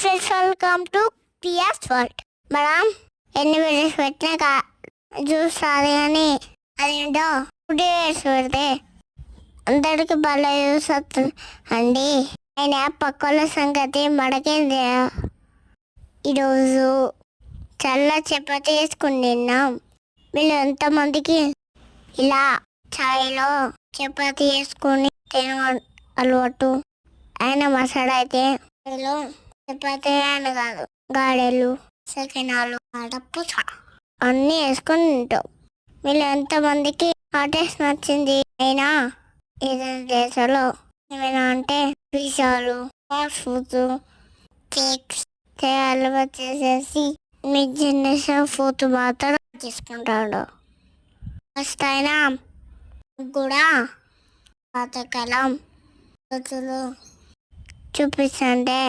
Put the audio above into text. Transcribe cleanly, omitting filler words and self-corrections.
Friends, welcome to Piyas world. మనం ఎన్ని videos పెట్టినా జ్యూస్ రాదు, కానీ అదేంటో 2 days పెడితే అందరికి భలే యూస్ అవుతుంది అండి. ఆయన పక్కల సంగతి మనకేంది. ఈరోజు చల్ల చపాతీ వేసుకుని తిన్నాం. వీళ్ళు ఎంతమందికి ఇలా ఛాయ్లో చపాతీ వేసుకుని తిన అలవాటు. ఆయన మసాలా అయితే చపాతీ అని కాదు, గాడెలు, సకినాలు, అడపుచ అన్నీ వేసుకొని తింటాం. వీళ్ళు ఎంతమందికి ఆ టేస్ట్ నచ్చింది. అయినా ఏదైనా దేశాల్లో ఏమైనా అంటే పిజ్జాలు, ఫాస్ట్ ఫుడ్స్, కేక్స్ చేయాలి వచ్చేసేసి మీ జనరేషన్ ఫుడ్ మాత్రం చేసుకుంటాడు. ఫస్ట్ అయినా కూడా పాతకాలం రుచులు చూపిస్తుంటే